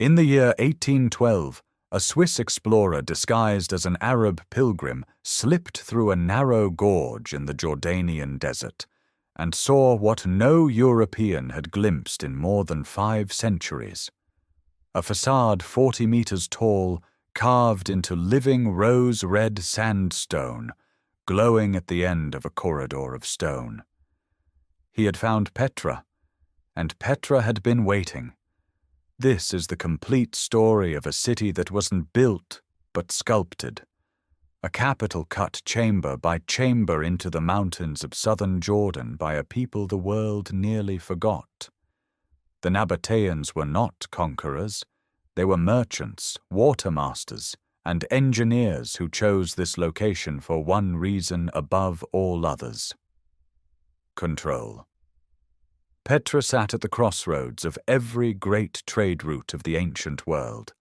In the year 1812, a Swiss explorer disguised as an Arab pilgrim slipped through a narrow gorge in the Jordanian desert and saw what no European had glimpsed in more than 5 centuries. A facade 40 meters tall, carved into living rose-red sandstone, glowing at the end of a corridor of stone. He had found Petra, and Petra had been waiting. This is the complete story of a city that wasn't built, but sculpted. A capital cut chamber by chamber into the mountains of southern Jordan by a people the world nearly forgot. The Nabataeans were not conquerors. They were merchants, watermasters, and engineers who chose this location for one reason above all others: control. Petra sat at the crossroads of every great trade route of the ancient world.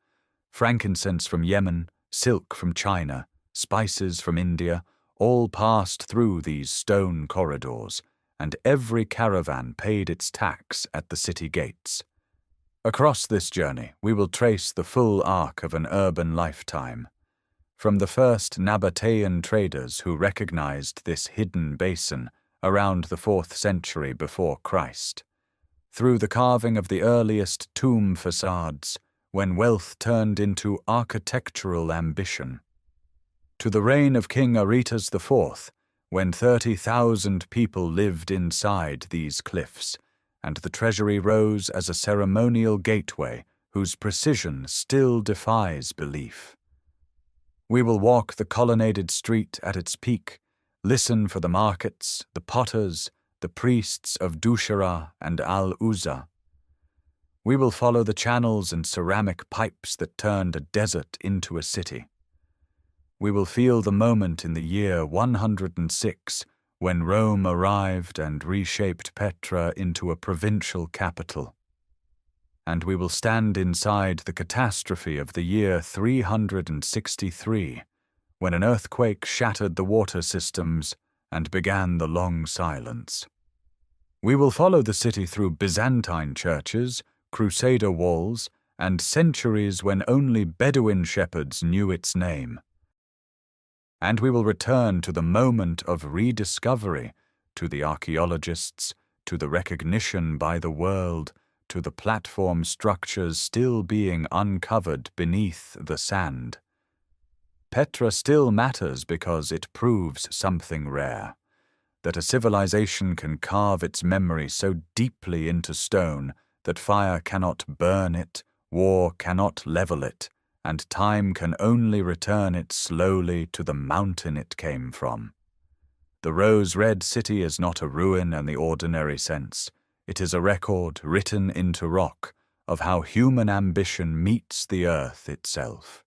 Frankincense from Yemen, silk from China, spices from India, all passed through these stone corridors, and every caravan paid its tax at the city gates. Across this journey, we will trace the full arc of an urban lifetime. From the first Nabataean traders who recognized this hidden basin around the 4th century before Christ, through the carving of the earliest tomb facades, when wealth turned into architectural ambition, to the reign of King Aretas IV, when 30,000 people lived inside these cliffs, and the treasury rose as a ceremonial gateway whose precision still defies belief. We will walk the colonnaded street at its peak, listen for the markets, the potters, the priests of Dushara and Al-Uzza. We will follow the channels and ceramic pipes that turned a desert into a city. We will feel the moment in the year 106 when Rome arrived and reshaped Petra into a provincial capital. And we will stand inside the catastrophe of the year 363, when an earthquake shattered the water systems and began the long silence. We will follow the city through Byzantine churches, crusader walls, and centuries when only Bedouin shepherds knew its name. And we will return to the moment of rediscovery, to the archaeologists, to the recognition by the world, to the platform structures still being uncovered beneath the sand. Petra still matters because it proves something rare, that a civilization can carve its memory so deeply into stone that fire cannot burn it, war cannot level it, and time can only return it slowly to the mountain it came from. The rose-red city is not a ruin in the ordinary sense. It is a record written into rock of how human ambition meets the earth itself.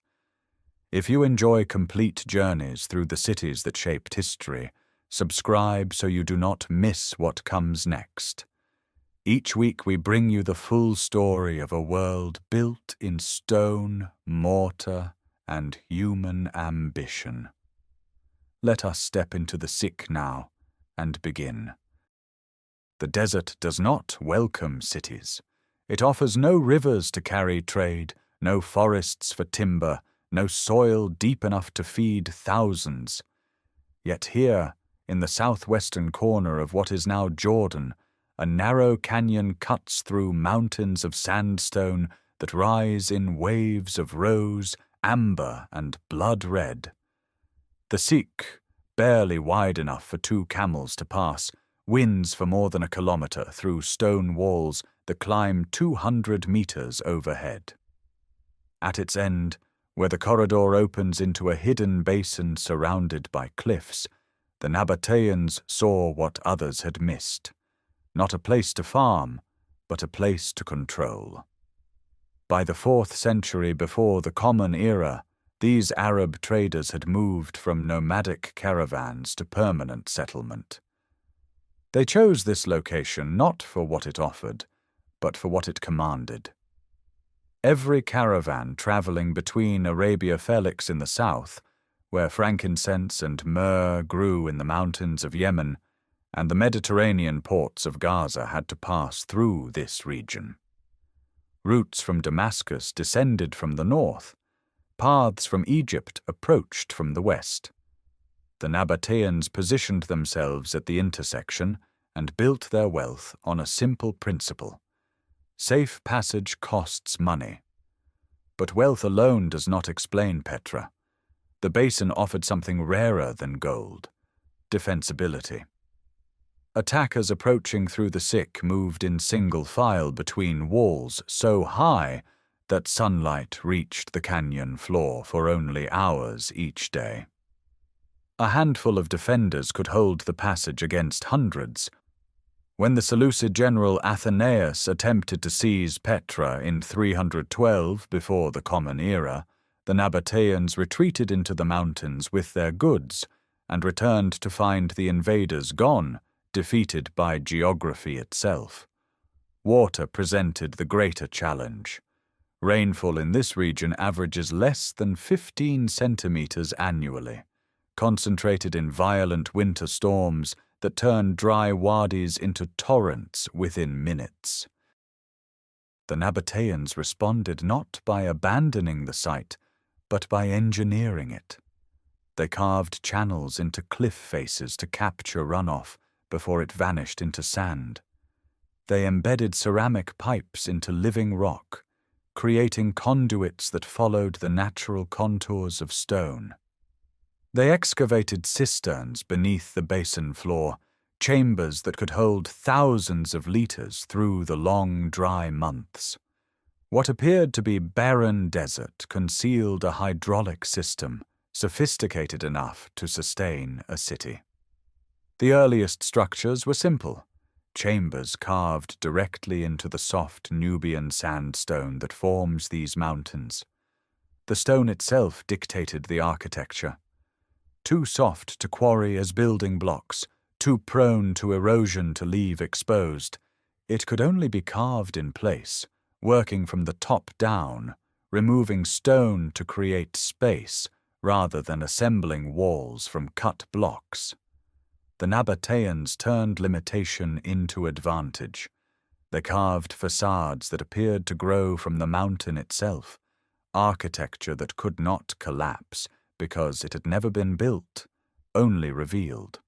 If you enjoy complete journeys through the cities that shaped history, subscribe so you do not miss what comes next. Each week we bring you the full story of a world built in stone, mortar, and human ambition. Let us step into the sick now and begin. The desert does not welcome cities. It offers no rivers to carry trade, no forests for timber, no soil deep enough to feed thousands. Yet here, in the southwestern corner of what is now Jordan, a narrow canyon cuts through mountains of sandstone that rise in waves of rose, amber, and blood red. The Sikh, barely wide enough for 2 camels to pass, winds for more than a kilometer through stone walls that climb 200 meters overhead. At its end, where the corridor opens into a hidden basin surrounded by cliffs, the Nabataeans saw what others had missed. Not a place to farm, but a place to control. By the 4th century before the Common Era, these Arab traders had moved from nomadic caravans to permanent settlement. They chose this location not for what it offered, but for what it commanded. Every caravan traveling between Arabia Felix in the south, where frankincense and myrrh grew in the mountains of Yemen, and the Mediterranean ports of Gaza had to pass through this region. Routes from Damascus descended from the north. Paths from Egypt approached from the west. The Nabataeans positioned themselves at the intersection and built their wealth on a simple principle. Safe passage costs money. But wealth alone does not explain Petra. The basin offered something rarer than gold: defensibility. Attackers approaching through the sick moved in single file between walls so high that sunlight reached the canyon floor for only hours each day. A handful of defenders could hold the passage against hundreds. When the Seleucid general Athenaeus attempted to seize Petra in 312 before the Common Era, the Nabataeans retreated into the mountains with their goods and returned to find the invaders gone, defeated by geography itself. Water presented the greater challenge. Rainfall in this region averages less than 15 centimeters annually, concentrated in violent winter storms that turn dry wadis into torrents within minutes. The Nabataeans responded not by abandoning the site, but by engineering it. They carved channels into cliff faces to capture runoff before it vanished into sand. They embedded ceramic pipes into living rock, creating conduits that followed the natural contours of stone. They excavated cisterns beneath the basin floor, chambers that could hold thousands of liters through the long, dry months. What appeared to be barren desert concealed a hydraulic system sophisticated enough to sustain a city. The earliest structures were simple: chambers carved directly into the soft Nubian sandstone that forms these mountains. The stone itself dictated the architecture. Too soft to quarry as building blocks, too prone to erosion to leave exposed, it could only be carved in place, working from the top down, removing stone to create space rather than assembling walls from cut blocks. The Nabataeans turned limitation into advantage. They carved facades that appeared to grow from the mountain itself, architecture that could not collapse because it had never been built, only revealed.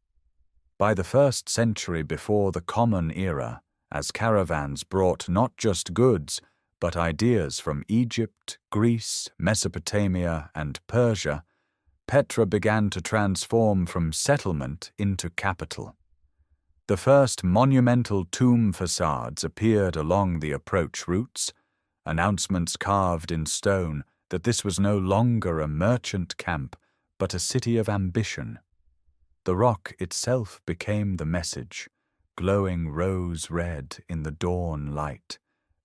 By the 1st century before the Common Era, as caravans brought not just goods, but ideas from Egypt, Greece, Mesopotamia, and Persia, Petra began to transform from settlement into capital. The first monumental tomb facades appeared along the approach routes, announcements carved in stone that this was no longer a merchant camp, but a city of ambition. The rock itself became the message, glowing rose-red in the dawn light,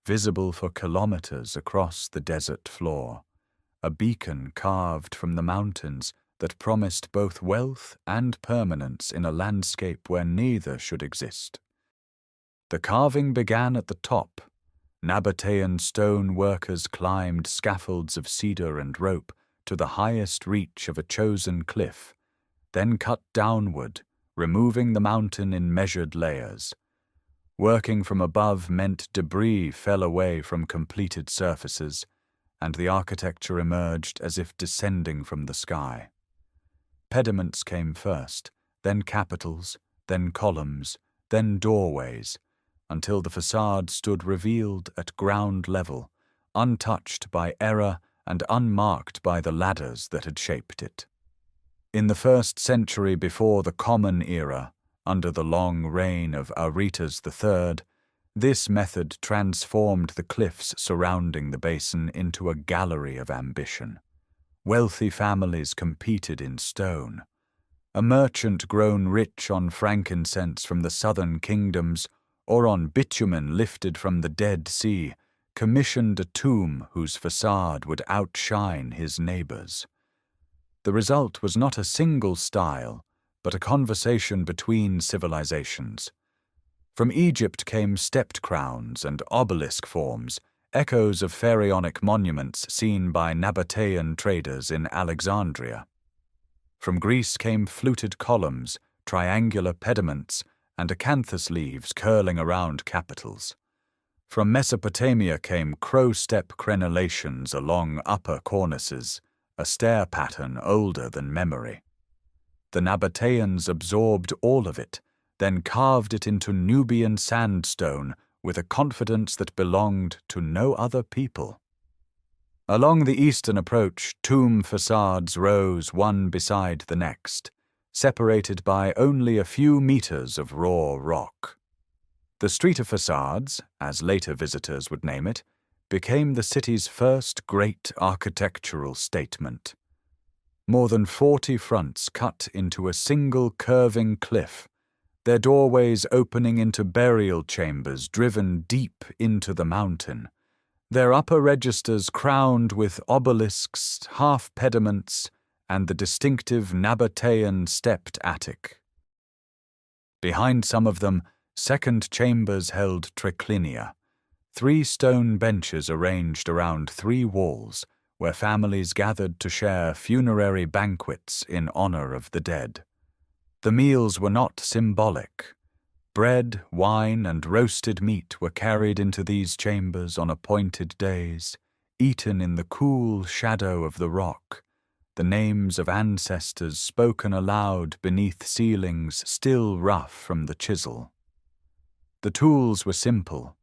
visible for kilometers across the desert floor, a beacon carved from the mountains that promised both wealth and permanence in a landscape where neither should exist. The carving began at the top. Nabataean stone workers climbed scaffolds of cedar and rope to the highest reach of a chosen cliff, then cut downward, removing the mountain in measured layers. Working from above meant debris fell away from completed surfaces, and the architecture emerged as if descending from the sky. Pediments came first, then capitals, then columns, then doorways, until the facade stood revealed at ground level, untouched by error and unmarked by the ladders that had shaped it. In the 1st century before the Common Era, under the long reign of Aretas III, this method transformed the cliffs surrounding the basin into a gallery of ambition. Wealthy families competed in stone. A merchant grown rich on frankincense from the southern kingdoms or on bitumen lifted from the Dead Sea commissioned a tomb whose facade would outshine his neighbors. The result was not a single style, but a conversation between civilizations. From Egypt came stepped crowns and obelisk forms, echoes of pharaonic monuments seen by Nabataean traders in Alexandria. From Greece came fluted columns, triangular pediments, and acanthus leaves curling around capitals. From Mesopotamia came crow-step crenellations along upper cornices, a stair pattern older than memory. The Nabataeans absorbed all of it, then carved it into Nubian sandstone with a confidence that belonged to no other people. Along the eastern approach, tomb facades rose one beside the next, separated by only a few meters of raw rock. The street of facades, as later visitors would name it, became the city's first great architectural statement. More than 40 fronts cut into a single curving cliff, their doorways opening into burial chambers driven deep into the mountain, their upper registers crowned with obelisks, half-pediments, and the distinctive Nabataean stepped attic. Behind some of them, second chambers held triclinia, 3 stone benches arranged around 3 walls, where families gathered to share funerary banquets in honor of the dead. The meals were not symbolic. Bread, wine, and roasted meat were carried into these chambers on appointed days, eaten in the cool shadow of the rock, the names of ancestors spoken aloud beneath ceilings still rough from the chisel. The tools were simple: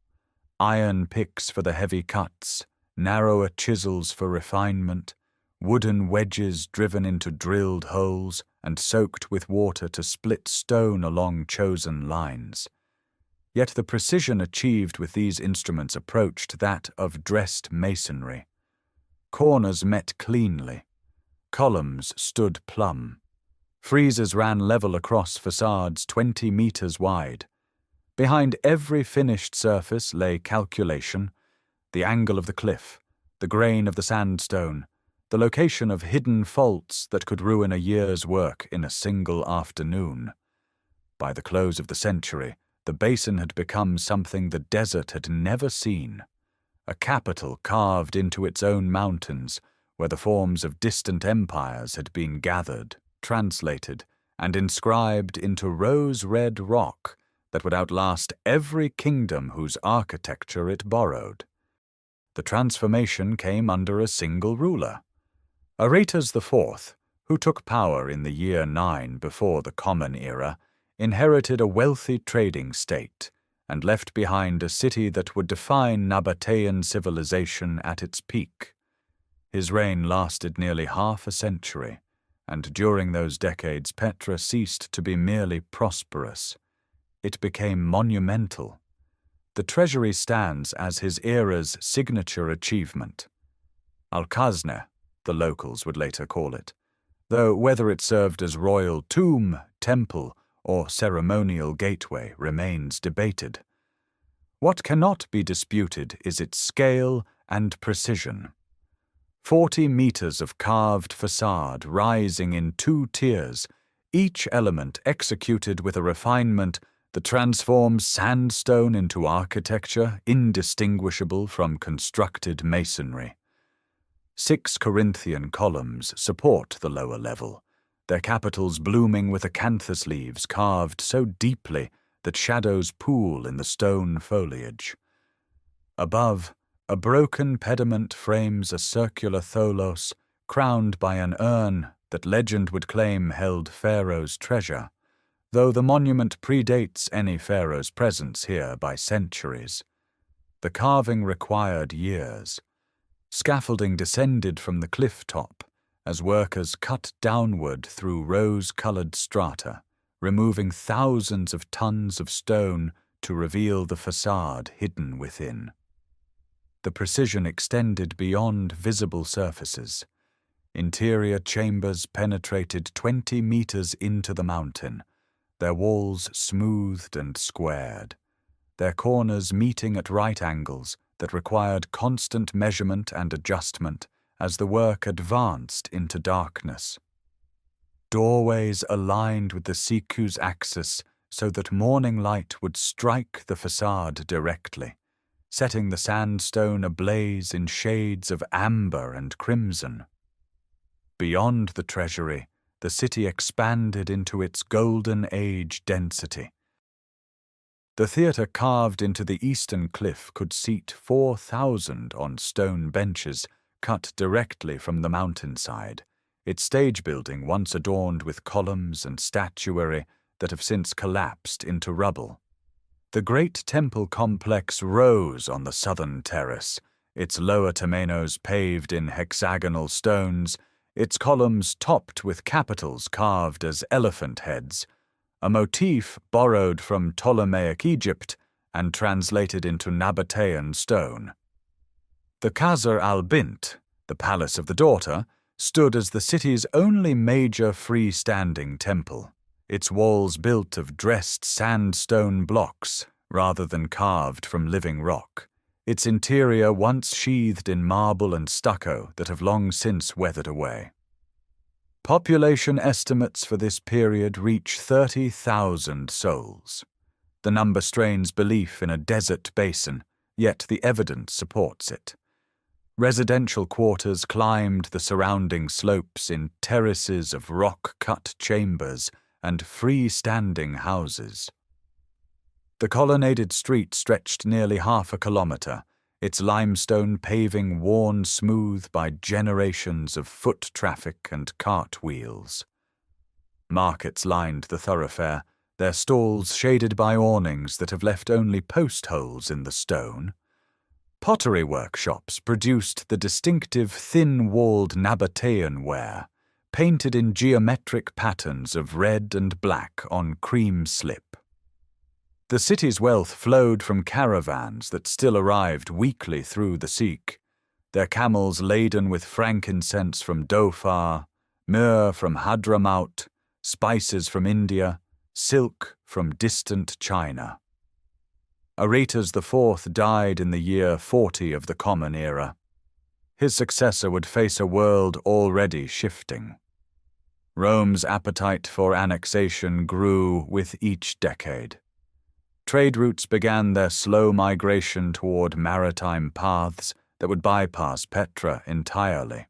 iron picks for the heavy cuts, narrower chisels for refinement, wooden wedges driven into drilled holes and soaked with water to split stone along chosen lines. Yet the precision achieved with these instruments approached that of dressed masonry. Corners met cleanly. Columns stood plumb. Friezes ran level across facades 20 meters wide. Behind every finished surface lay calculation: the angle of the cliff, the grain of the sandstone, the location of hidden faults that could ruin a year's work in a single afternoon. By the close of the century, the basin had become something the desert had never seen, a capital carved into its own mountains, where the forms of distant empires had been gathered, translated, and inscribed into rose-red rock that would outlast every kingdom whose architecture it borrowed. The transformation came under a single ruler. Aretas IV, who took power in the year 9 before the Common Era, inherited a wealthy trading state and left behind a city that would define Nabataean civilization at its peak. His reign lasted nearly half a century, and during those decades Petra ceased to be merely prosperous. It became monumental. The treasury stands as his era's signature achievement. Al-Khazne, the locals would later call it, though whether it served as royal tomb, temple, or ceremonial gateway remains debated. What cannot be disputed is its scale and precision. 40 meters of carved facade rising in 2 tiers, each element executed with a refinement that transforms sandstone into architecture indistinguishable from constructed masonry. 6 Corinthian columns support the lower level, their capitals blooming with acanthus leaves carved so deeply that shadows pool in the stone foliage. Above, a broken pediment frames a circular tholos crowned by an urn that legend would claim held Pharaoh's treasure, though the monument predates any pharaoh's presence here by centuries. The carving required years. Scaffolding descended from the cliff top as workers cut downward through rose-colored strata, removing thousands of tons of stone to reveal the facade hidden within. The precision extended beyond visible surfaces. Interior chambers penetrated 20 meters into the mountain, their walls smoothed and squared, their corners meeting at right angles that required constant measurement and adjustment as the work advanced into darkness. Doorways aligned with the Siku's axis so that morning light would strike the facade directly, setting the sandstone ablaze in shades of amber and crimson. Beyond the treasury, the city expanded into its golden age density. The theatre carved into the eastern cliff could seat 4,000 on stone benches cut directly from the mountainside, its stage building once adorned with columns and statuary that have since collapsed into rubble. The great temple complex rose on the southern terrace, its lower temenos paved in hexagonal stones, its columns topped with capitals carved as elephant heads, a motif borrowed from Ptolemaic Egypt and translated into Nabataean stone. The Qasr al-Bint, the palace of the daughter, stood as the city's only major freestanding temple, its walls built of dressed sandstone blocks rather than carved from living rock, its interior once sheathed in marble and stucco that have long since weathered away. Population estimates for this period reach 30,000 souls. The number strains belief in a desert basin, yet the evidence supports it. Residential quarters climbed the surrounding slopes in terraces of rock-cut chambers and freestanding houses. The colonnaded street stretched nearly half a kilometre, its limestone paving worn smooth by generations of foot traffic and cart wheels. Markets lined the thoroughfare, their stalls shaded by awnings that have left only post holes in the stone. Pottery workshops produced the distinctive thin-walled Nabataean ware, painted in geometric patterns of red and black on cream slip. The city's wealth flowed from caravans that still arrived weekly through the Sikh, their camels laden with frankincense from Dhofar, myrrh from Hadramaut, spices from India, silk from distant China. Aretas IV died in the year 40 of the Common Era. His successor would face a world already shifting. Rome's appetite for annexation grew with each decade. Trade routes began their slow migration toward maritime paths that would bypass Petra entirely.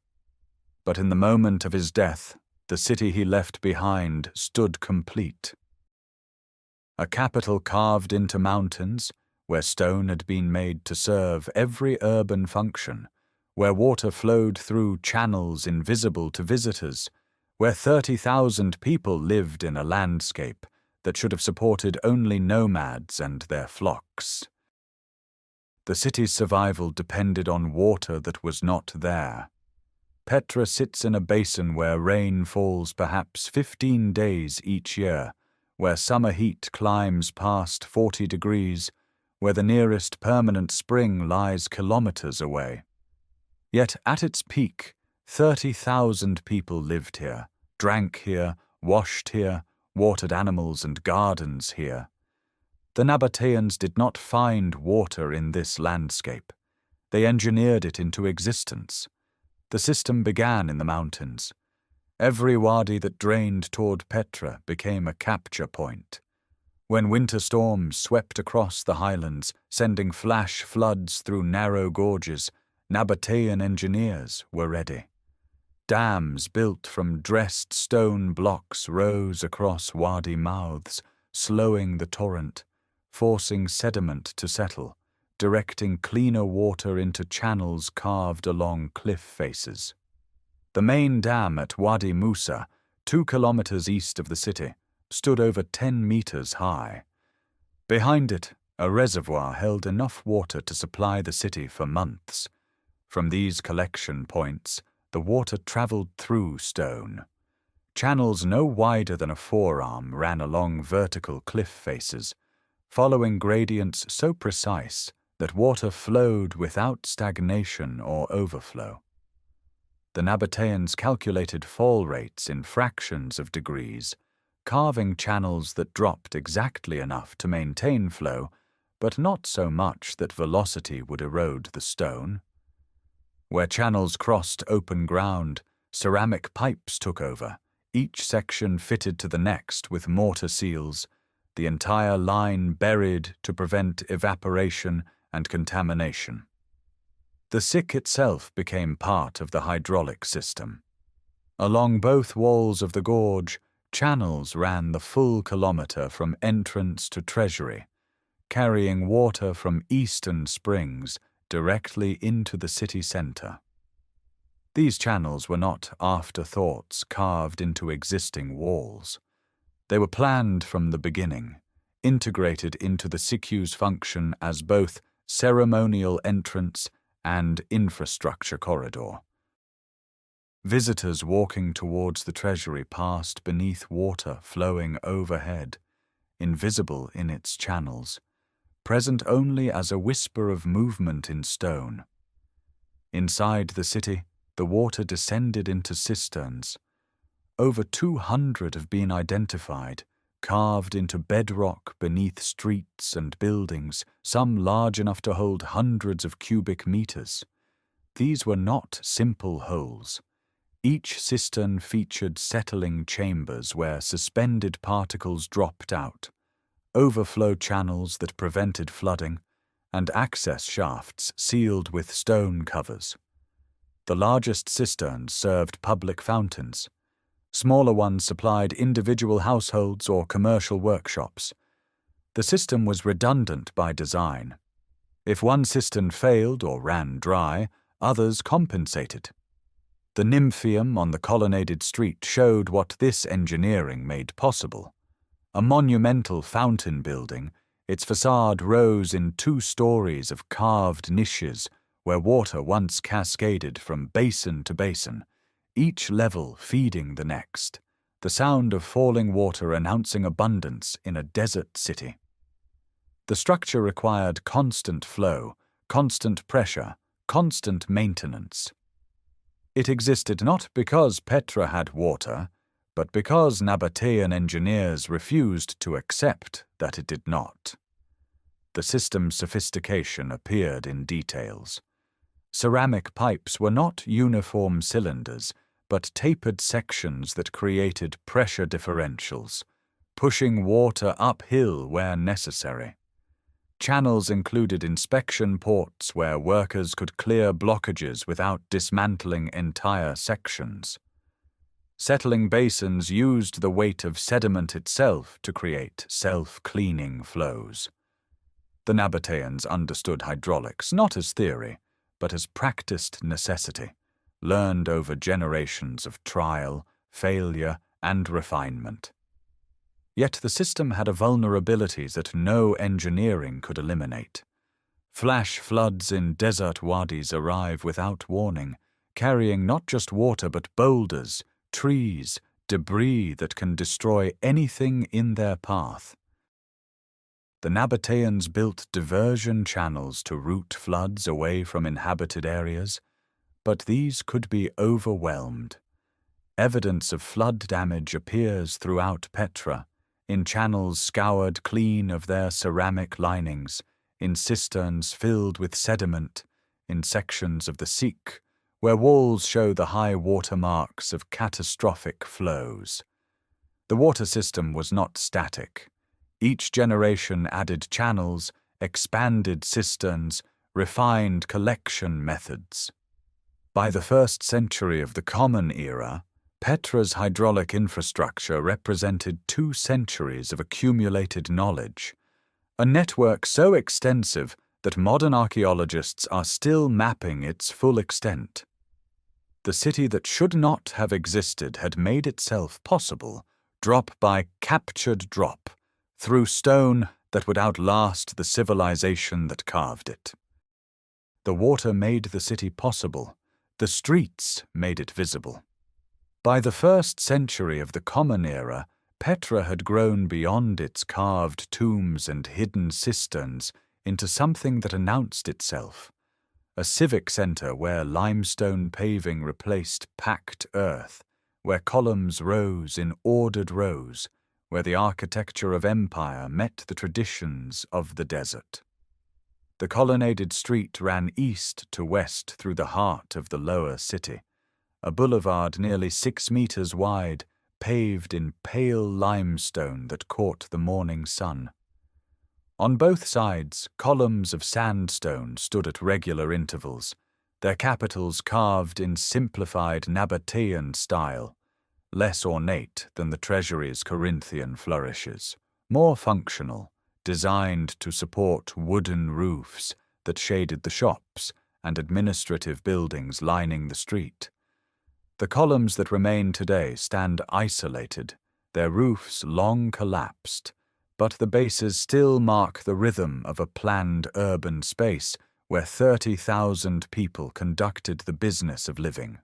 But in the moment of his death, the city he left behind stood complete. A capital carved into mountains, where stone had been made to serve every urban function, where water flowed through channels invisible to visitors, where 30,000 people lived in a landscape that should have supported only nomads and their flocks. The city's survival depended on water that was not there. Petra sits in a basin where rain falls perhaps 15 days each year, where summer heat climbs past 40 degrees, where the nearest permanent spring lies kilometers away. Yet at its peak, 30,000 people lived here, drank here, washed here, watered animals and gardens here. The Nabataeans did not find water in this landscape. They engineered it into existence. The system began in the mountains. Every wadi that drained toward Petra became a capture point. When winter storms swept across the highlands, sending flash floods through narrow gorges, Nabataean engineers were ready. Dams built from dressed stone blocks rose across wadi mouths, slowing the torrent, forcing sediment to settle, directing cleaner water into channels carved along cliff faces. The main dam at Wadi Musa, 2 kilometers east of the city, stood over 10 meters high. Behind it, a reservoir held enough water to supply the city for months. From these collection points, the water traveled through stone. Channels no wider than a forearm ran along vertical cliff faces, following gradients so precise that water flowed without stagnation or overflow. The Nabataeans calculated fall rates in fractions of degrees, carving channels that dropped exactly enough to maintain flow, but not so much that velocity would erode the stone. Where channels crossed open ground, ceramic pipes took over, each section fitted to the next with mortar seals, the entire line buried to prevent evaporation and contamination. The Sikh itself became part of the hydraulic system. Along both walls of the gorge, channels ran the full kilometre from entrance to treasury, carrying water from eastern springs directly into the city center. These channels were not afterthoughts carved into existing walls. They were planned from the beginning, integrated into the Sikhu's function as both ceremonial entrance and infrastructure corridor. Visitors walking towards the treasury passed beneath water flowing overhead, invisible in its channels, present only as a whisper of movement in stone. Inside the city, the water descended into cisterns. Over 200 have been identified, carved into bedrock beneath streets and buildings, some large enough to hold hundreds of cubic meters. These were not simple holes. Each cistern featured settling chambers where suspended particles dropped out, overflow channels that prevented flooding, and access shafts sealed with stone covers. The largest cisterns served public fountains. Smaller ones supplied individual households or commercial workshops. The system was redundant by design. If one cistern failed or ran dry, others compensated. The nymphaeum on the colonnaded street showed what this engineering made possible. A monumental fountain building, its facade rose in 2 stories of carved niches where water once cascaded from basin to basin, each level feeding the next, the sound of falling water announcing abundance in a desert city. The structure required constant flow, constant pressure, constant maintenance. It existed not because Petra had water, but because Nabataean engineers refused to accept that it did not. The system's sophistication appeared in details. Ceramic pipes were not uniform cylinders, but tapered sections that created pressure differentials, pushing water uphill where necessary. Channels included inspection ports where workers could clear blockages without dismantling entire sections. Settling basins used the weight of sediment itself to create self-cleaning flows. The Nabataeans understood hydraulics not as theory, but as practiced necessity, learned over generations of trial, failure, and refinement. Yet the system had a vulnerability that no engineering could eliminate. Flash floods in desert wadis arrive without warning, carrying not just water but boulders, trees, debris that can destroy anything in their path. The Nabataeans built diversion channels to route floods away from inhabited areas, but these could be overwhelmed. Evidence of flood damage appears throughout Petra, in channels scoured clean of their ceramic linings, in cisterns filled with sediment, in sections of the Sikh, where walls show the high water marks of catastrophic flows. The water system was not static. Each generation added channels, expanded cisterns, refined collection methods. By the 1st century of the Common Era, Petra's hydraulic infrastructure represented 2 centuries of accumulated knowledge, a network so extensive that modern archaeologists are still mapping its full extent. The city that should not have existed had made itself possible, drop by captured drop, through stone that would outlast the civilization that carved it. The water made the city possible, the streets made it visible. By the 1st century of the Common Era, Petra had grown beyond its carved tombs and hidden cisterns into something that announced itself, a civic center where limestone paving replaced packed earth, where columns rose in ordered rows, where the architecture of empire met the traditions of the desert. The colonnaded street ran east to west through the heart of the lower city, a boulevard nearly 6 meters wide, paved in pale limestone that caught the morning sun. On both sides, columns of sandstone stood at regular intervals, their capitals carved in simplified Nabataean style, less ornate than the treasury's Corinthian flourishes, more functional, designed to support wooden roofs that shaded the shops and administrative buildings lining the street. The columns that remain today stand isolated, their roofs long collapsed, but the bases still mark the rhythm of a planned urban space where 30,000 people conducted the business of living.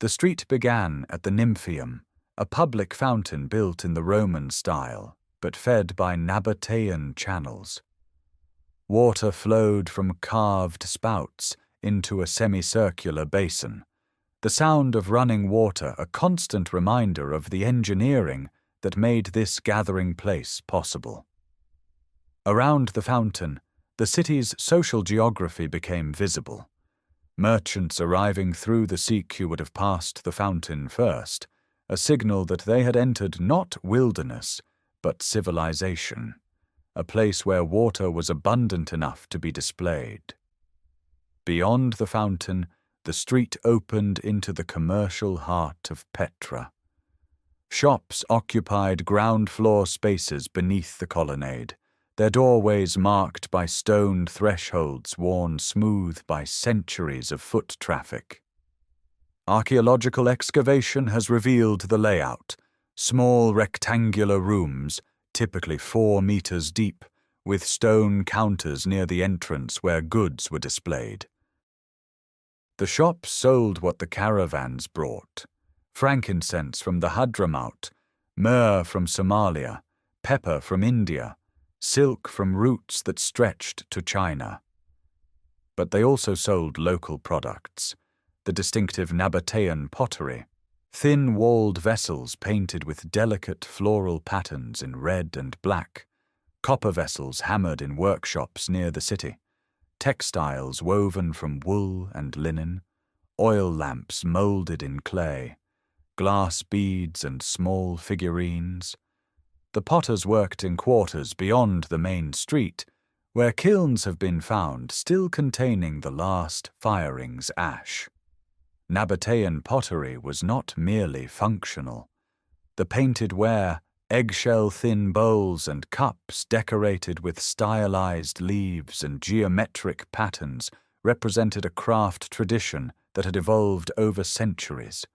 The street began at the Nymphaeum, a public fountain built in the Roman style, but fed by Nabataean channels. Water flowed from carved spouts into a semicircular basin, the sound of running water a constant reminder of the engineering that made this gathering place possible. Around the fountain, the city's social geography became visible. Merchants arriving through the Siq would have passed the fountain first, a signal that they had entered not wilderness, but civilization, a place where water was abundant enough to be displayed. Beyond the fountain, the street opened into the commercial heart of Petra. Shops occupied ground-floor spaces beneath the colonnade, their doorways marked by stone thresholds worn smooth by centuries of foot traffic. Archaeological excavation has revealed the layout: small rectangular rooms, typically 4 meters deep, with stone counters near the entrance where goods were displayed. The shops sold what the caravans brought: frankincense from the Hadramaut, myrrh from Somalia, pepper from India, silk from routes that stretched to China. But they also sold local products: the distinctive Nabataean pottery, thin-walled vessels painted with delicate floral patterns in red and black, copper vessels hammered in workshops near the city, textiles woven from wool and linen, oil lamps molded in clay, glass beads and small figurines. The potters worked in quarters beyond the main street, where kilns have been found still containing the last firing's ash. Nabataean pottery was not merely functional. The painted ware, eggshell-thin bowls and cups decorated with stylized leaves and geometric patterns represented a craft tradition that had evolved over centuries.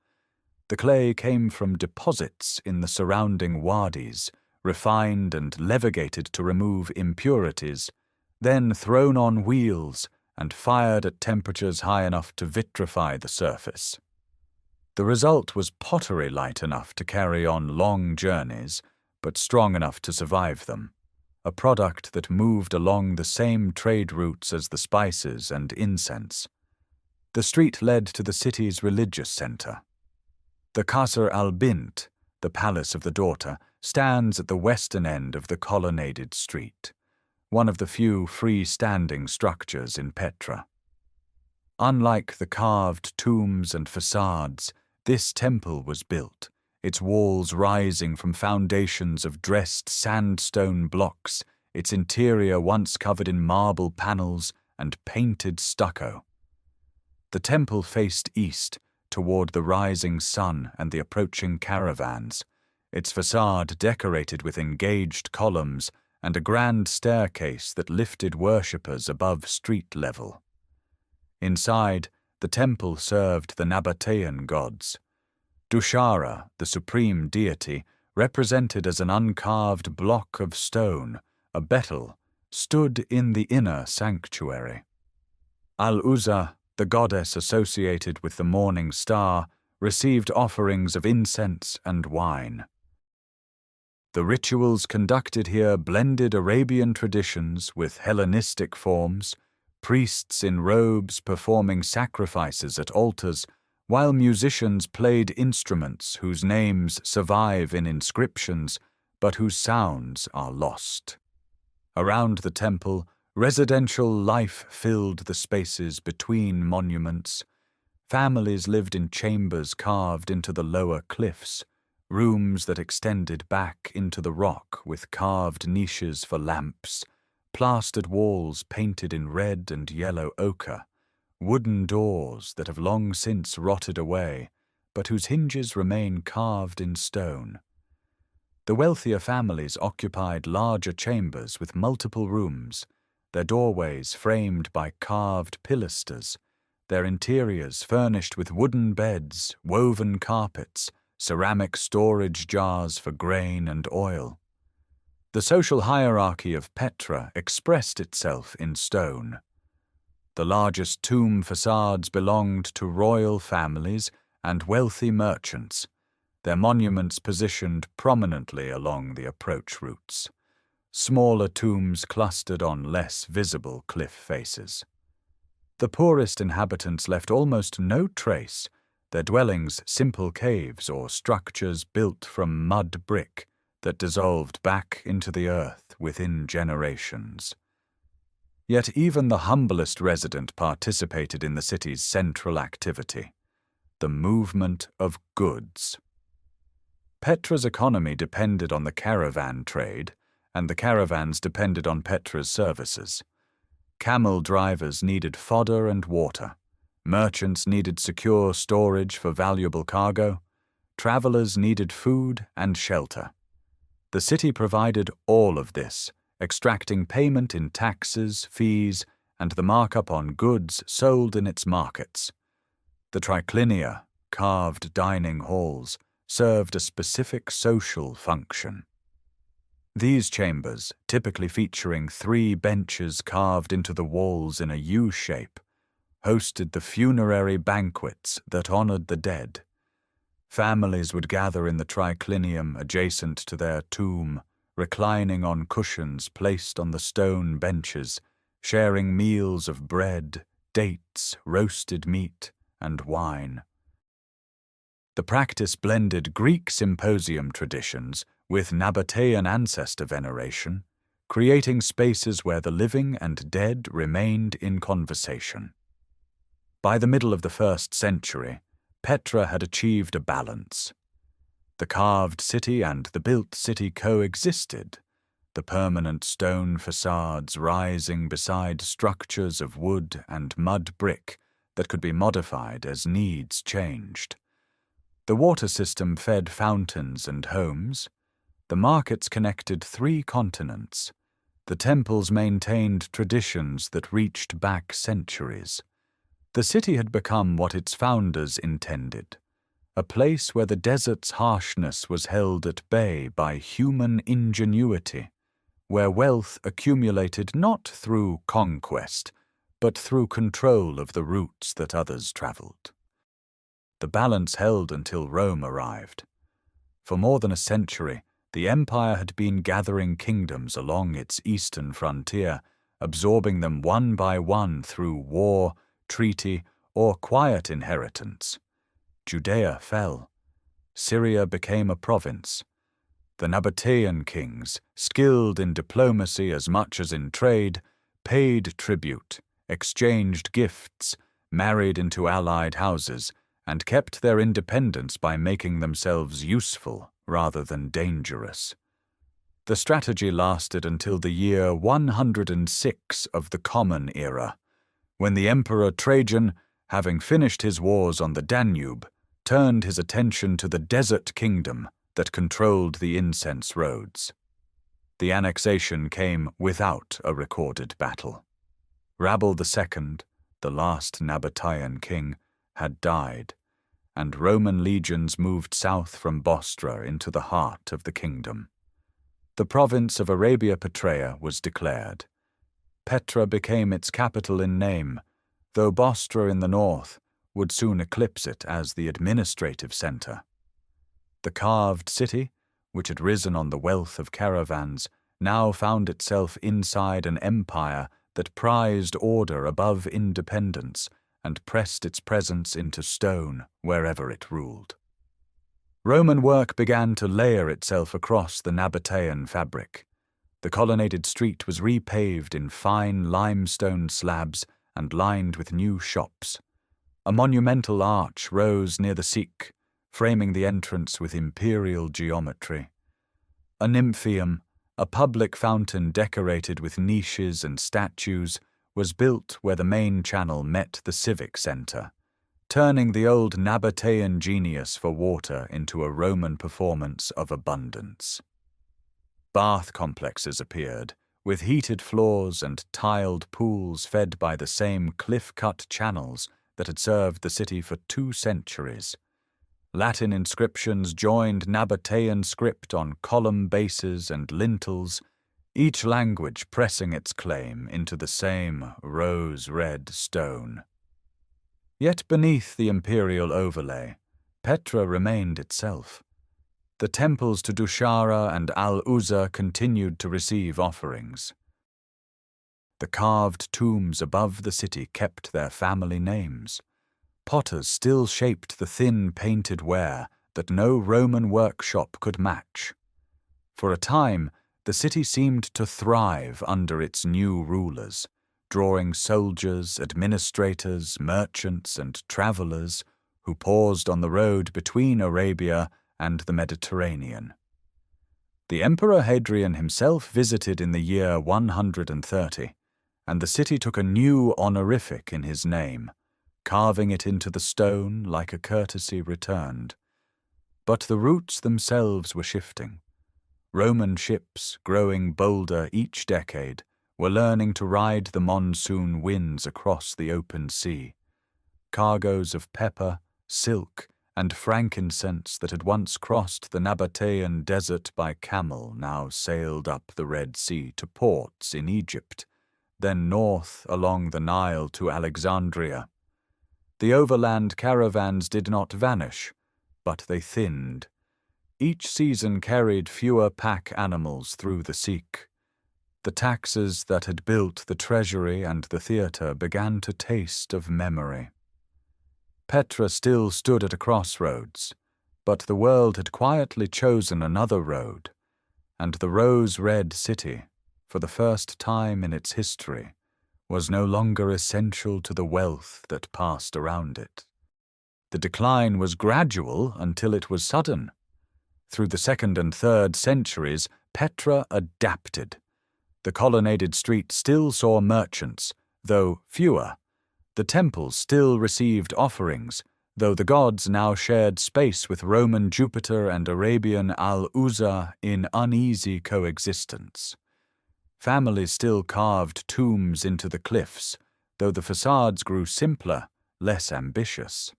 The clay came from deposits in the surrounding wadis, refined and levigated to remove impurities, then thrown on wheels and fired at temperatures high enough to vitrify the surface. The result was pottery light enough to carry on long journeys, but strong enough to survive them, a product that moved along the same trade routes as the spices and incense. The street led to the city's religious center. The Qasr al-Bint, the palace of the daughter, stands at the western end of the colonnaded street, one of the few free-standing structures in Petra. Unlike the carved tombs and facades, this temple was built, its walls rising from foundations of dressed sandstone blocks, its interior once covered in marble panels and painted stucco. The temple faced east, toward the rising sun and the approaching caravans, its facade decorated with engaged columns and a grand staircase that lifted worshippers above street level. Inside, the temple served the Nabataean gods. Dushara, the supreme deity, represented as an uncarved block of stone, a betel, stood in the inner sanctuary. Al-Uzza, the goddess associated with the morning star, received offerings of incense and wine. The rituals conducted here blended Arabian traditions with Hellenistic forms, priests in robes performing sacrifices at altars, while musicians played instruments whose names survive in inscriptions, but whose sounds are lost. Around the temple, residential life filled the spaces between monuments. Families lived in chambers carved into the lower cliffs, rooms that extended back into the rock with carved niches for lamps, plastered walls painted in red and yellow ochre, wooden doors that have long since rotted away, but whose hinges remain carved in stone. The wealthier families occupied larger chambers with multiple rooms, their doorways framed by carved pilasters, their interiors furnished with wooden beds, woven carpets, ceramic storage jars for grain and oil. The social hierarchy of Petra expressed itself in stone. The largest tomb facades belonged to royal families and wealthy merchants, their monuments positioned prominently along the approach routes. Smaller tombs clustered on less visible cliff faces. The poorest inhabitants left almost no trace, their dwellings simple caves or structures built from mud brick that dissolved back into the earth within generations. Yet even the humblest resident participated in the city's central activity, the movement of goods. Petra's economy depended on the caravan trade, and the caravans depended on Petra's services. Camel drivers needed fodder and water, merchants needed secure storage for valuable cargo, travelers needed food and shelter. The city provided all of this, extracting payment in taxes, fees, and the markup on goods sold in its markets. The triclinia, carved dining halls, served a specific social function. These chambers, typically featuring 3 benches carved into the walls in a U shape, hosted the funerary banquets that honored the dead. Families would gather in the triclinium adjacent to their tomb, reclining on cushions placed on the stone benches, sharing meals of bread, dates, roasted meat, and wine. The practice blended Greek symposium traditions with Nabataean ancestor veneration, creating spaces where the living and dead remained in conversation. By the middle of the 1st century, Petra had achieved a balance. The carved city and the built city coexisted, the permanent stone facades rising beside structures of wood and mud brick that could be modified as needs changed. The water system fed fountains and homes. The markets connected 3 continents. The temples maintained traditions that reached back centuries. The city had become what its founders intended, a place where the desert's harshness was held at bay by human ingenuity, where wealth accumulated not through conquest, but through control of the routes that others traveled. The balance held until Rome arrived. For more than a century, the empire had been gathering kingdoms along its eastern frontier, absorbing them one by one through war, treaty, or quiet inheritance. Judea fell. Syria became a province. The Nabataean kings, skilled in diplomacy as much as in trade, paid tribute, exchanged gifts, married into allied houses, and kept their independence by making themselves useful rather than dangerous. The strategy lasted until the year 106 of the Common Era, when the Emperor Trajan, having finished his wars on the Danube, turned his attention to the desert kingdom that controlled the incense roads. The annexation came without a recorded battle. Rabel II, the last Nabataean king, had died, and Roman legions moved south from Bostra into the heart of the kingdom. The province of Arabia Petraea was declared. Petra became its capital in name, though Bostra in the north would soon eclipse it as the administrative center. The carved city, which had risen on the wealth of caravans, now found itself inside an empire that prized order above independence and pressed its presence into stone wherever it ruled. Roman work began to layer itself across the Nabataean fabric. The colonnaded street was repaved in fine limestone slabs and lined with new shops. A monumental arch rose near the Sikh, framing the entrance with imperial geometry. A nymphaeum, a public fountain decorated with niches and statues, was built where the main channel met the civic center, turning the old Nabataean genius for water into a Roman performance of abundance. Bath complexes appeared, with heated floors and tiled pools fed by the same cliff-cut channels that had served the city for 2 centuries. Latin inscriptions joined Nabataean script on column bases and lintels, each language pressing its claim into the same rose-red stone. Yet beneath the imperial overlay, Petra remained itself. The temples to Dushara and Al-Uzza continued to receive offerings. The carved tombs above the city kept their family names. Potters still shaped the thin painted ware that no Roman workshop could match. For a time, the city seemed to thrive under its new rulers, drawing soldiers, administrators, merchants, and travelers who paused on the road between Arabia and the Mediterranean. The Emperor Hadrian himself visited in the year 130, and the city took a new honorific in his name, carving it into the stone like a courtesy returned. But the routes themselves were shifting. Roman ships, growing bolder each decade, were learning to ride the monsoon winds across the open sea. Cargoes of pepper, silk, and frankincense that had once crossed the Nabataean desert by camel now sailed up the Red Sea to ports in Egypt, then north along the Nile to Alexandria. The overland caravans did not vanish, but they thinned. Each season carried fewer pack animals through the Sikh. The taxes that had built the treasury and the theatre began to taste of memory. Petra still stood at a crossroads, but the world had quietly chosen another road, and the rose-red city, for the first time in its history, was no longer essential to the wealth that passed around it. The decline was gradual until it was sudden. Through the 2nd and 3rd centuries, Petra adapted. The colonnaded street still saw merchants, though fewer. The temples still received offerings, though the gods now shared space with Roman Jupiter and Arabian Al-Uzza in uneasy coexistence. Families still carved tombs into the cliffs, though the facades grew simpler, less ambitious.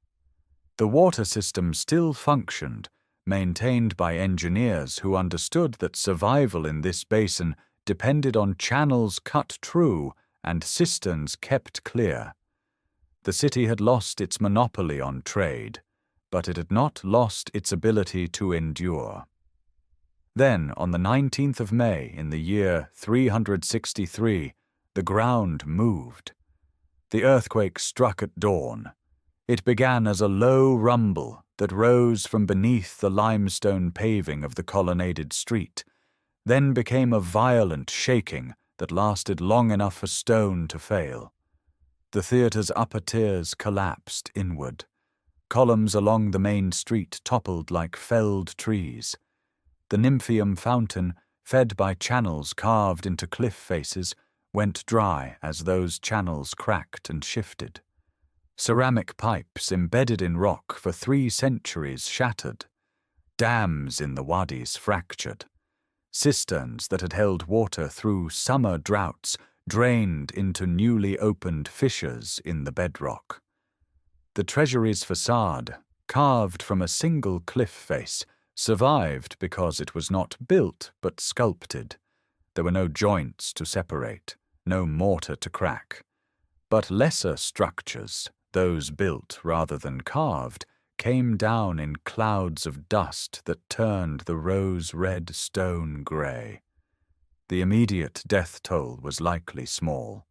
The water system still functioned, maintained by engineers who understood that survival in this basin depended on channels cut true and cisterns kept clear. The city had lost its monopoly on trade, but it had not lost its ability to endure. Then, on the 19th of May in the year 363, the ground moved. The earthquake struck at dawn. It began as a low rumble that rose from beneath the limestone paving of the colonnaded street, then became a violent shaking that lasted long enough for stone to fail. The theatre's upper tiers collapsed inward. Columns along the main street toppled like felled trees. The Nymphaeum fountain, fed by channels carved into cliff faces, went dry as those channels cracked and shifted. Ceramic pipes embedded in rock for 3 centuries shattered. Dams in the wadis fractured. Cisterns that had held water through summer droughts drained into newly opened fissures in the bedrock. The treasury's facade, carved from a single cliff face, survived because it was not built but sculpted. There were no joints to separate, no mortar to crack. But lesser structures, those built rather than carved, came down in clouds of dust that turned the rose-red stone grey. The immediate death toll was likely small.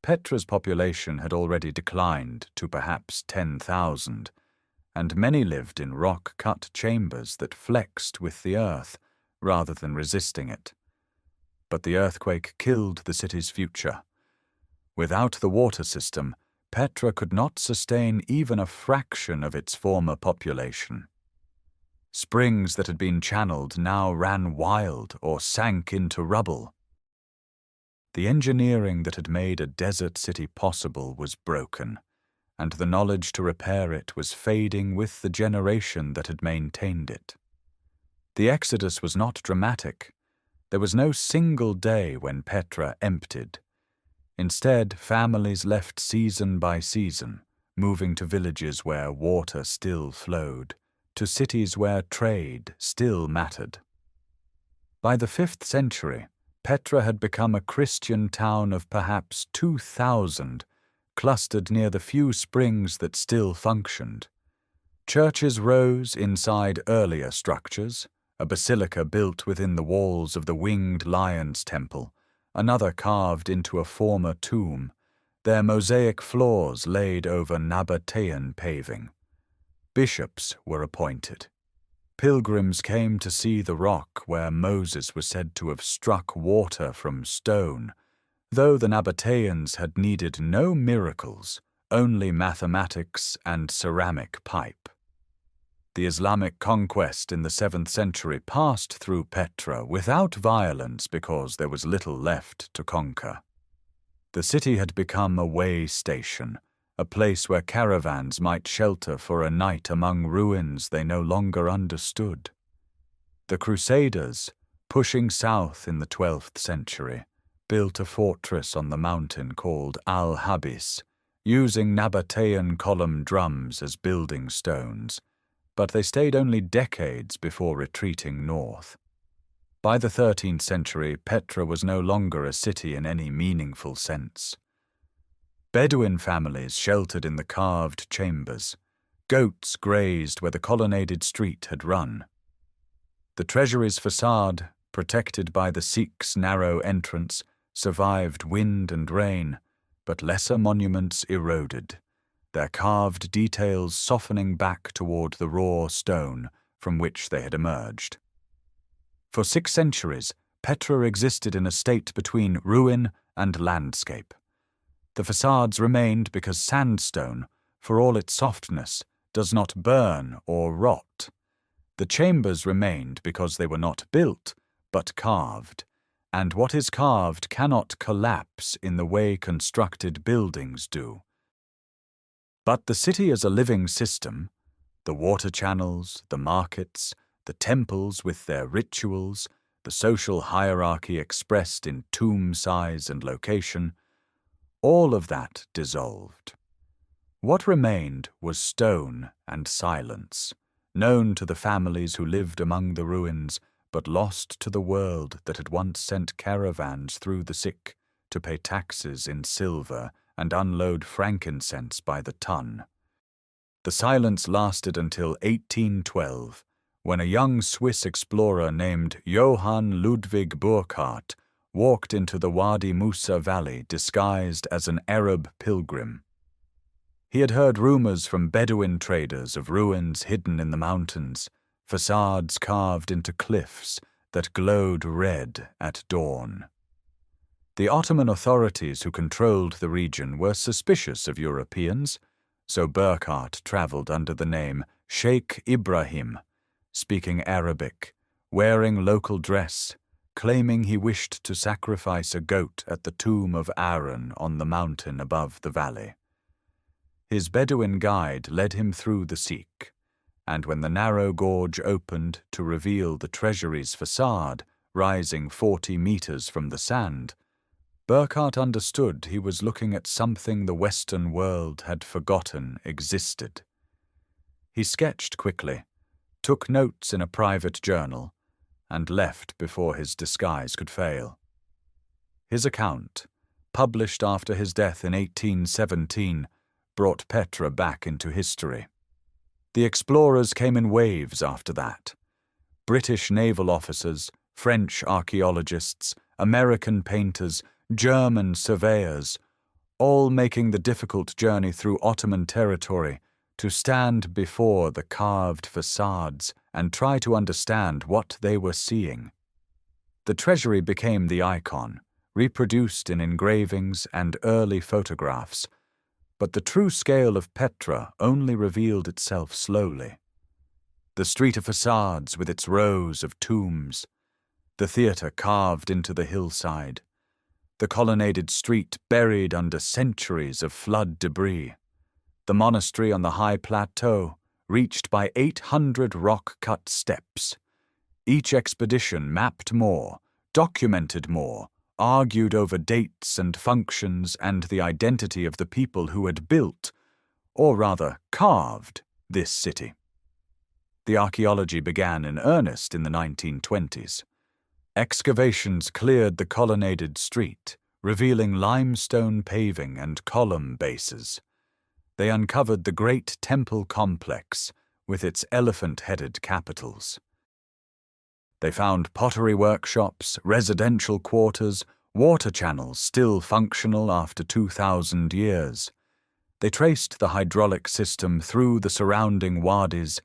Petra's population had already declined to perhaps 10,000, and many lived in rock-cut chambers that flexed with the earth rather than resisting it. But the earthquake killed the city's future. Without the water system, Petra could not sustain even a fraction of its former population. Springs that had been channeled now ran wild or sank into rubble. The engineering that had made a desert city possible was broken, and the knowledge to repair it was fading with the generation that had maintained it. The exodus was not dramatic. There was no single day when Petra emptied. Instead, families left season by season, moving to villages where water still flowed, to cities where trade still mattered. By the 5th century, Petra had become a Christian town of perhaps 2,000, clustered near the few springs that still functioned. Churches rose inside earlier structures, a basilica built within the walls of the winged lion's temple, another carved into a former tomb, their mosaic floors laid over Nabataean paving. Bishops were appointed. Pilgrims came to see the rock where Moses was said to have struck water from stone, though the Nabataeans had needed no miracles, only mathematics and ceramic pipe. The Islamic conquest in the 7th century passed through Petra without violence because there was little left to conquer. The city had become a way station, a place where caravans might shelter for a night among ruins they no longer understood. The Crusaders, pushing south in the 12th century, built a fortress on the mountain called Al-Habis, using Nabataean column drums as building stones, but they stayed only decades before retreating north. By the 13th century, Petra was no longer a city in any meaningful sense. Bedouin families sheltered in the carved chambers. Goats grazed where the colonnaded street had run. The treasury's facade, protected by the Sikhs' narrow entrance, survived wind and rain, but lesser monuments eroded, their carved details softening back toward the raw stone from which they had emerged. For 6 centuries, Petra existed in a state between ruin and landscape. The facades remained because sandstone, for all its softness, does not burn or rot. The chambers remained because they were not built, but carved, and what is carved cannot collapse in the way constructed buildings do. But the city as a living system, the water channels, the markets, the temples with their rituals, the social hierarchy expressed in tomb size and location, all of that dissolved. What remained was stone and silence, known to the families who lived among the ruins, but lost to the world that had once sent caravans through the Sikh to pay taxes in silver and unload frankincense by the ton. The silence lasted until 1812, when a young Swiss explorer named Johann Ludwig Burckhardt walked into the Wadi Musa Valley disguised as an Arab pilgrim. He had heard rumors from Bedouin traders of ruins hidden in the mountains, facades carved into cliffs that glowed red at dawn. The Ottoman authorities who controlled the region were suspicious of Europeans, so Burckhardt traveled under the name Sheikh Ibrahim, speaking Arabic, wearing local dress, claiming he wished to sacrifice a goat at the tomb of Aaron on the mountain above the valley. His Bedouin guide led him through the Sikh, and when the narrow gorge opened to reveal the treasury's facade, rising 40 meters from the sand, Burckhardt understood he was looking at something the Western world had forgotten existed. He sketched quickly, took notes in a private journal, and left before his disguise could fail. His account, published after his death in 1817, brought Petra back into history. The explorers came in waves after that. British naval officers, French archaeologists, American painters, German surveyors, all making the difficult journey through Ottoman territory to stand before the carved facades and try to understand what they were seeing. The treasury became the icon, reproduced in engravings and early photographs, but the true scale of Petra only revealed itself slowly. The street of facades with its rows of tombs, the theatre carved into the hillside, the colonnaded street buried under centuries of flood debris, the monastery on the high plateau, reached by 800 rock-cut steps. Each expedition mapped more, documented more, argued over dates and functions and the identity of the people who had built, or rather carved, this city. The archaeology began in earnest in the 1920s. Excavations cleared the colonnaded street, revealing limestone paving and column bases. They uncovered the great temple complex with its elephant-headed capitals. They found pottery workshops, residential quarters, water channels still functional after 2,000 years. They traced the hydraulic system through the surrounding wadis,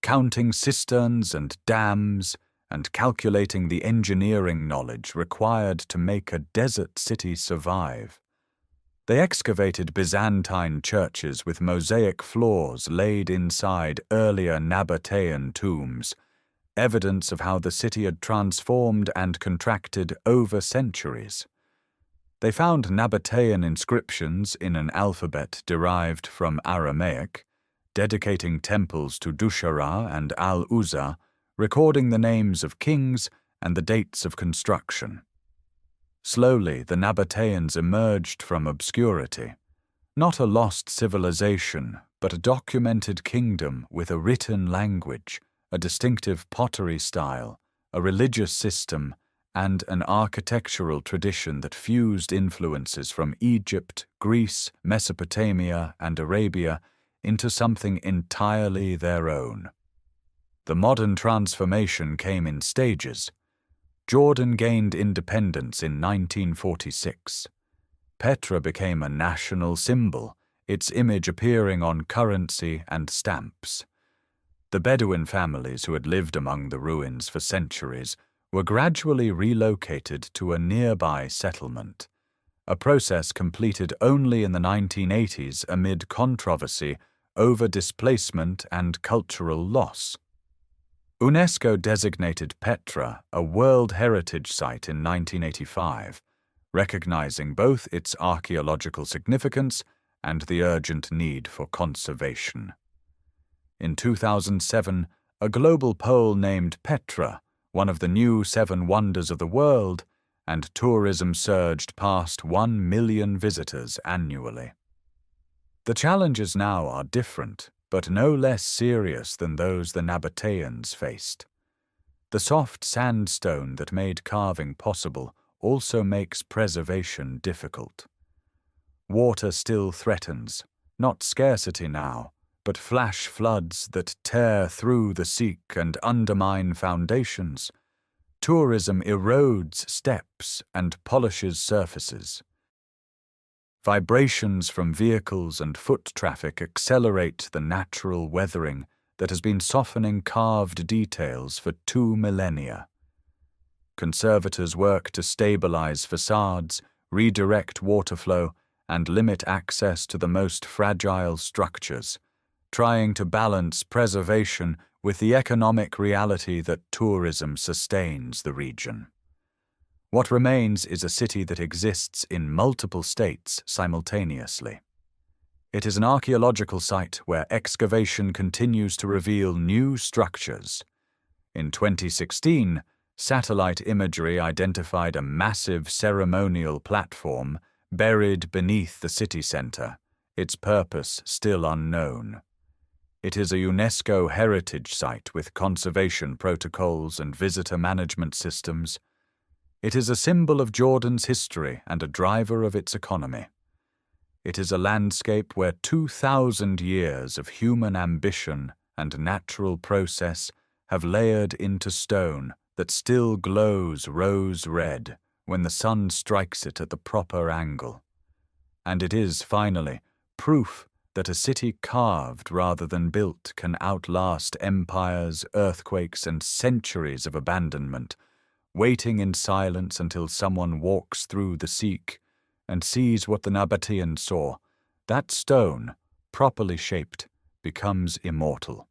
counting cisterns and dams, and calculating the engineering knowledge required to make a desert city survive. They excavated Byzantine churches with mosaic floors laid inside earlier Nabataean tombs, evidence of how the city had transformed and contracted over centuries. They found Nabataean inscriptions in an alphabet derived from Aramaic, dedicating temples to Dushara and Al-Uzza, recording the names of kings and the dates of construction. Slowly, the Nabataeans emerged from obscurity, not a lost civilization, but a documented kingdom with a written language, a distinctive pottery style, a religious system, and an architectural tradition that fused influences from Egypt, Greece, Mesopotamia, and Arabia into something entirely their own. The modern transformation came in stages. Jordan gained independence in 1946. Petra became a national symbol, its image appearing on currency and stamps. The Bedouin families who had lived among the ruins for centuries were gradually relocated to a nearby settlement, a process completed only in the 1980s amid controversy over displacement and cultural loss. UNESCO designated Petra a World Heritage Site in 1985, recognizing both its archaeological significance and the urgent need for conservation. In 2007, a global poll named Petra one of the new 7 wonders of the world, and tourism surged past 1 million visitors annually. The challenges now are different, but no less serious than those the Nabataeans faced. The soft sandstone that made carving possible also makes preservation difficult. Water still threatens, not scarcity now, but flash floods that tear through the seek and undermine foundations. Tourism erodes steps and polishes surfaces. Vibrations from vehicles and foot traffic accelerate the natural weathering that has been softening carved details for 2 millennia. Conservators work to stabilize facades, redirect water flow, and limit access to the most fragile structures, trying to balance preservation with the economic reality that tourism sustains the region. What remains is a city that exists in multiple states simultaneously. It is an archaeological site where excavation continues to reveal new structures. In 2016, satellite imagery identified a massive ceremonial platform buried beneath the city center, its purpose still unknown. It is a UNESCO heritage site with conservation protocols and visitor management systems. It is a symbol of Jordan's history and a driver of its economy. It is a landscape where 2,000 years of human ambition and natural process have layered into stone that still glows rose red when the sun strikes it at the proper angle. And it is, finally, proof that a city carved rather than built can outlast empires, earthquakes, and centuries of abandonment, waiting in silence until someone walks through the seek and sees what the Nabataeans saw. That stone, properly shaped, becomes immortal.